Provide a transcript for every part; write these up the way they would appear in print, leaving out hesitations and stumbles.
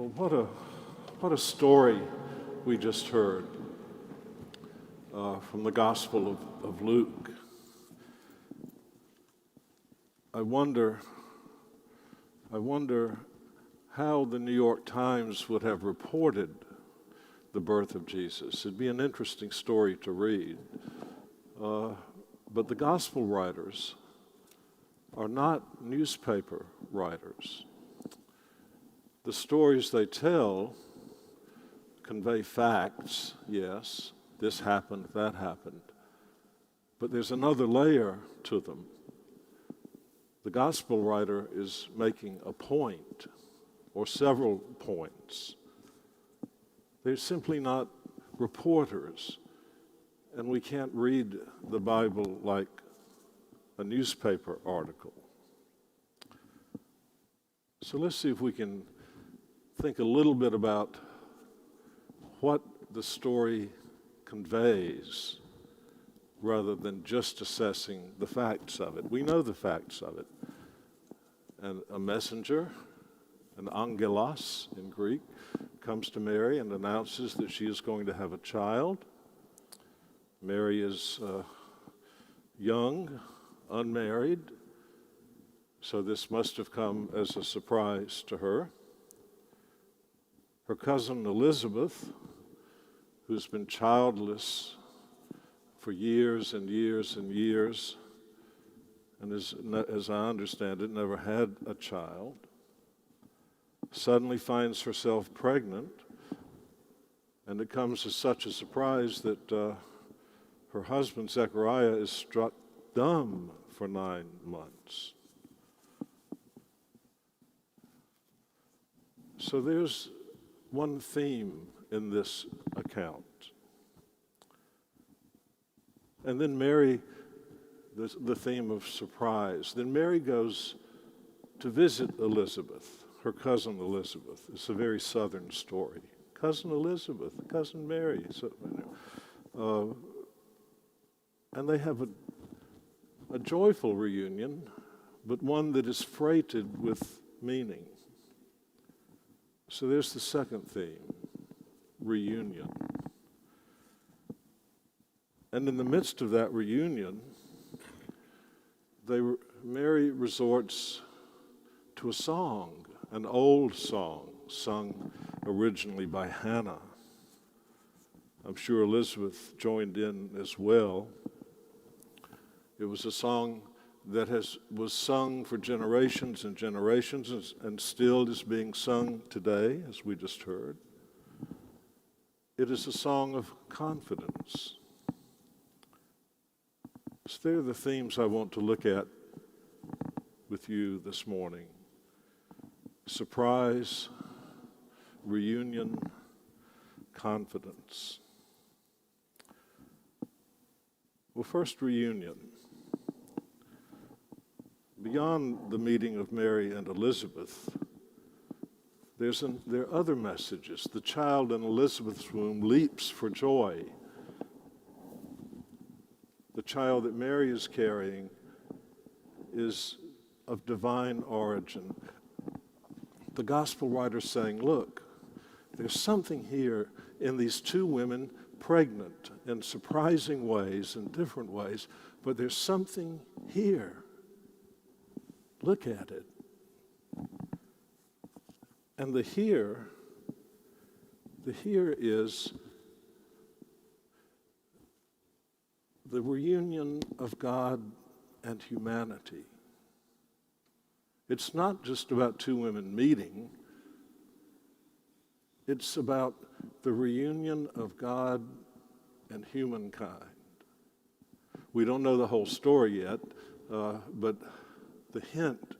Well, what a story we just heard from the Gospel of Luke. I wonder how the New York Times would have reported the birth of Jesus. It'd be an interesting story to read. But the Gospel writers are not newspaper writers. The stories they tell convey facts, yes, this happened, that happened, but there's another layer to them. The gospel writer is making a point or several points. They're simply not reporters, and we can't read the Bible like a newspaper article. So let's see if we can think a little bit about what the story conveys rather than just assessing the facts of it. We know the facts of it. And a messenger, an angelos in Greek, comes to Mary and announces that she is going to have a child. Mary is young, unmarried, so this must have come as a surprise to her. Her cousin Elizabeth, who's been childless for years and years and years, and as I understand it, never had a child, suddenly finds herself pregnant, and it comes as such a surprise that her husband Zechariah is struck dumb for 9 months. So there's one theme in this account. And then Mary, the theme of surprise. Then Mary goes to visit Elizabeth, her cousin Elizabeth. It's a very southern story. Cousin Elizabeth, cousin Mary. And they have a joyful reunion, but one that is freighted with meaning. So there's the second theme, reunion. And in the midst of that reunion, Mary resorts to a song, an old song, sung originally by Hannah. I'm sure Elizabeth joined in as well. It was a song that was sung for generations and generations and still is being sung today, as we just heard. It is a song of confidence. So they're the themes I want to look at with you this morning. Surprise, reunion, confidence. Well, first, reunion. Beyond the meeting of Mary and Elizabeth, there are other messages. The child in Elizabeth's womb leaps for joy. The child that Mary is carrying is of divine origin. The gospel writer's saying, look, there's something here in these two women pregnant in surprising ways, in different ways, but there's something here. Look at it. And the here is the reunion of God and humanity. It's not just about two women meeting. It's about the reunion of God and humankind. We don't know the whole story yet, but the hint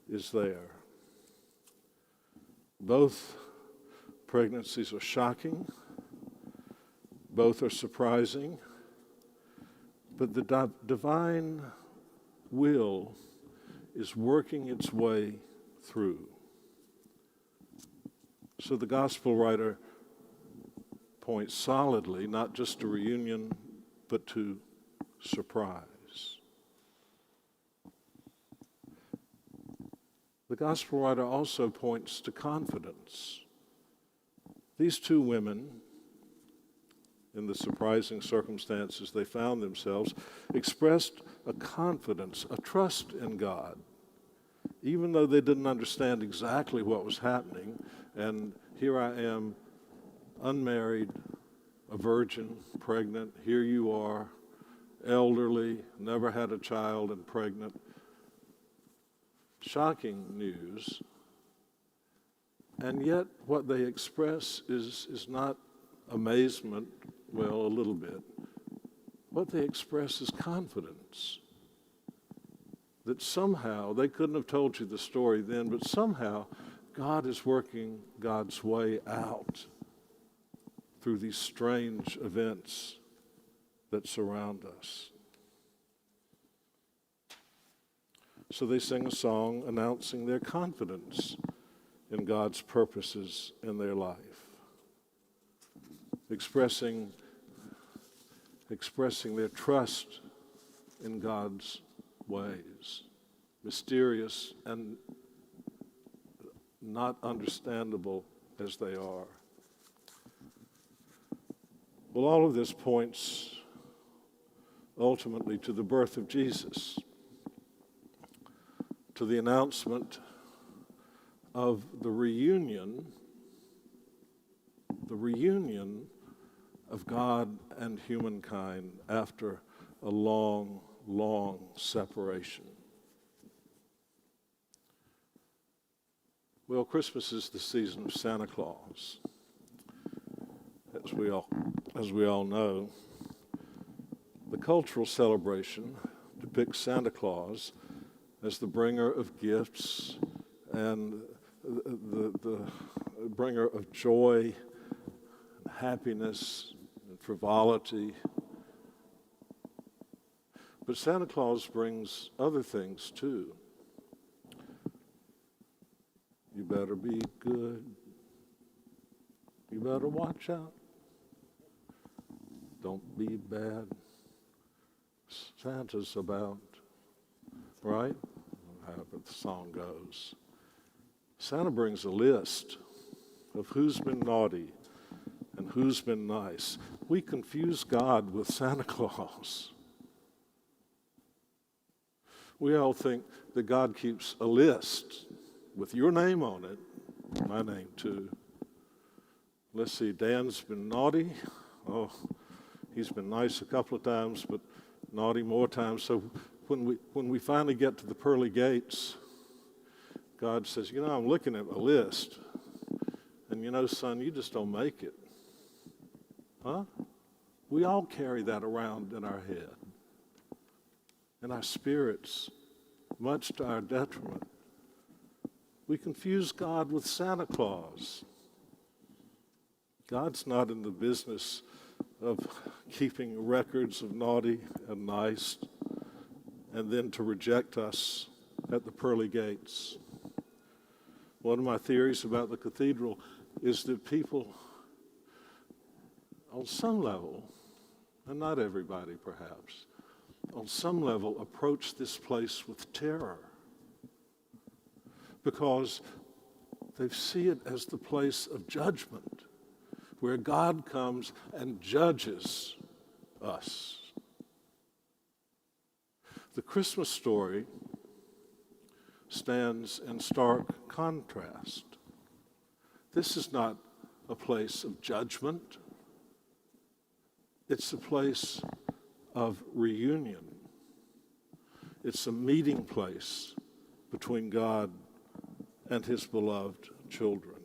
is there. Both pregnancies are shocking. Both are surprising. But the divine will is working its way through. So the gospel writer points solidly, not just to reunion, but to surprise. the gospel writer also points to confidence. These two women, in the surprising circumstances they found themselves, expressed a confidence, a trust in God, even though they didn't understand exactly what was happening. And here I am, unmarried, a virgin, pregnant. Here you are, elderly, never had a child and pregnant. Shocking news. And yet what they express is not amazement, well, a little bit. What they express is confidence. That somehow, they couldn't have told you the story then, but somehow God is working God's way out through these strange events that surround us. So they sing a song announcing their confidence in God's purposes in their life, expressing their trust in God's ways, mysterious and not understandable as they are. Well, all of this points ultimately to the birth of Jesus, to the announcement of the reunion of God and humankind after a long, long separation. Well, Christmas is the season of Santa Claus, as we all know. The cultural celebration depicts Santa Claus as the bringer of gifts and the bringer of joy, happiness, and frivolity. But Santa Claus brings other things too. You better be good. You better watch out. Don't be bad. Santa's about, right? How the song goes. Santa brings a list of who's been naughty and who's been nice. We confuse God with Santa Claus. We all think that God keeps a list with your name on it, my name too. Let's see, Dan's been naughty. Oh, he's been nice a couple of times, but naughty more times. So when we finally get to the pearly gates, God says, I'm looking at my list. And son, you just don't make it. Huh? We all carry that around in our head, in our spirits, much to our detriment. We confuse God with Santa Claus. God's not in the business of keeping records of naughty and nice and then to reject us at the pearly gates. One of my theories about the cathedral is that people, on some level, and not everybody perhaps, on some level approach this place with terror because they see it as the place of judgment, where God comes and judges us. The Christmas story stands in stark contrast. This is not a place of judgment. It's a place of reunion. It's a meeting place between God and his beloved children.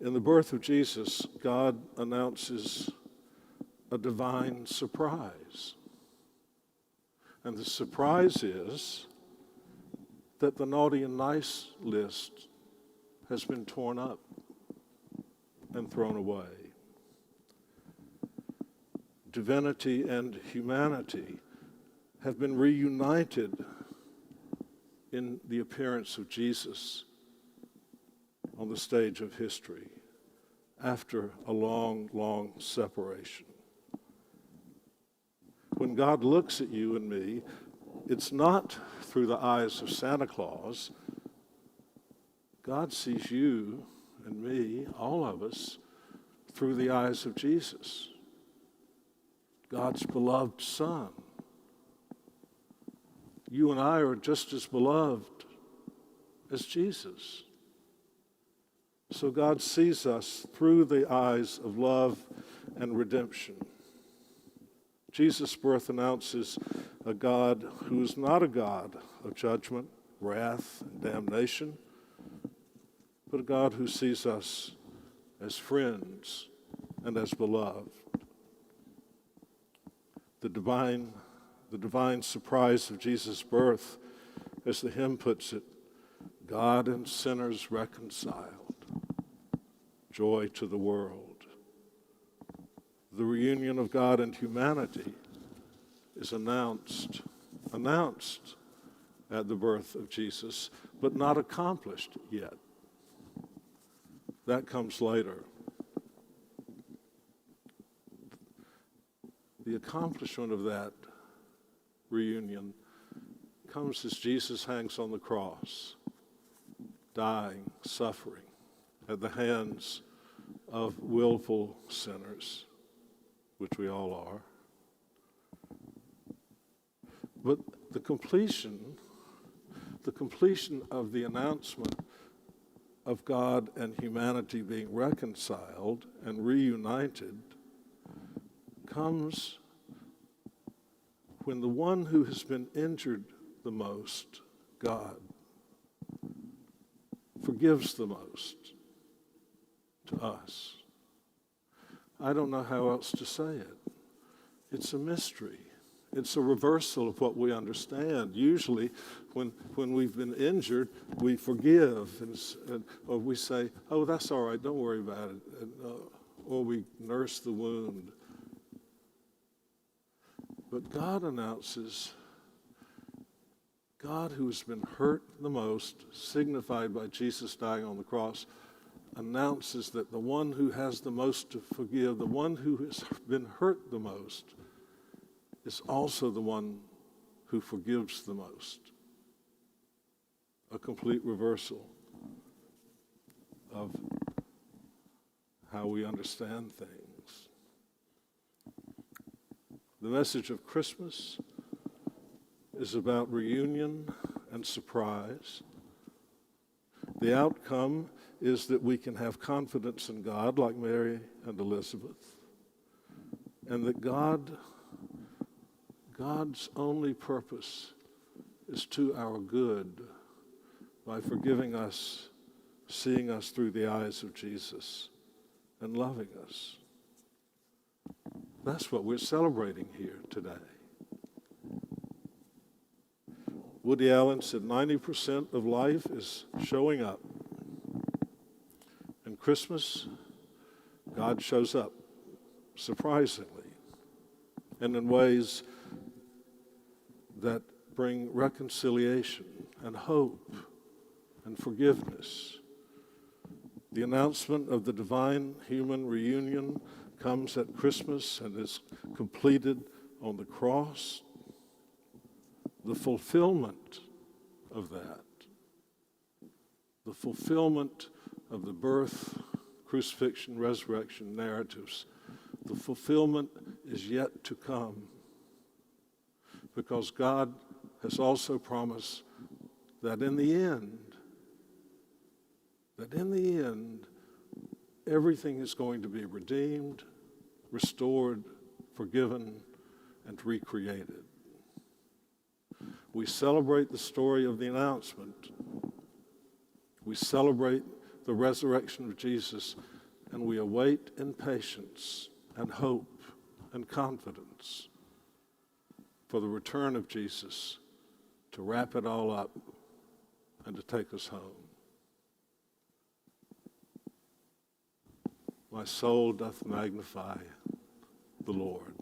In the birth of Jesus, God announces a divine surprise. And the surprise is that the naughty and nice list has been torn up and thrown away. Divinity and humanity have been reunited in the appearance of Jesus on the stage of history after a long, long separation. When God looks at you and me, it's not through the eyes of Santa Claus. God sees you and me, all of us, through the eyes of Jesus, God's beloved Son. You and I are just as beloved as Jesus. So God sees us through the eyes of love and redemption. Jesus' birth announces a God who is not a God of judgment, wrath, and damnation, but a God who sees us as friends and as beloved. The divine surprise of Jesus' birth, as the hymn puts it, God and sinners reconciled, joy to the world. The reunion of God and humanity is announced at the birth of Jesus, but not accomplished yet. That comes later. The accomplishment of that reunion comes as Jesus hangs on the cross, dying, suffering at the hands of willful sinners, which we all are. But the completion of the announcement of God and humanity being reconciled and reunited comes when the one who has been injured the most, God, forgives the most to us. I don't know how else to say it. It's a mystery. It's a reversal of what we understand. Usually, when we've been injured, we forgive, or we say, "Oh, that's all right, don't worry about it," or we nurse the wound. But God announces, God who has been hurt the most, signified by Jesus dying on the cross, announces that the one who has the most to forgive, the one who has been hurt the most, is also the one who forgives the most. A complete reversal of how we understand things. The message of Christmas is about reunion and surprise. The outcome is that we can have confidence in God, like Mary and Elizabeth, and that God's only purpose is to our good by forgiving us, seeing us through the eyes of Jesus, and loving us. That's what we're celebrating here today. Woody Allen said 90% of life is showing up. And Christmas, God shows up, surprisingly, and in ways that bring reconciliation and hope and forgiveness. The announcement of the divine human reunion comes at Christmas and is completed on the cross. The fulfillment of that, the fulfillment of the birth, crucifixion, resurrection narratives, the fulfillment is yet to come, because God has also promised that in the end, everything is going to be redeemed, restored, forgiven, and recreated. We celebrate the story of the announcement. We celebrate the resurrection of Jesus, and we await in patience and hope and confidence for the return of Jesus to wrap it all up and to take us home. My soul doth magnify the Lord.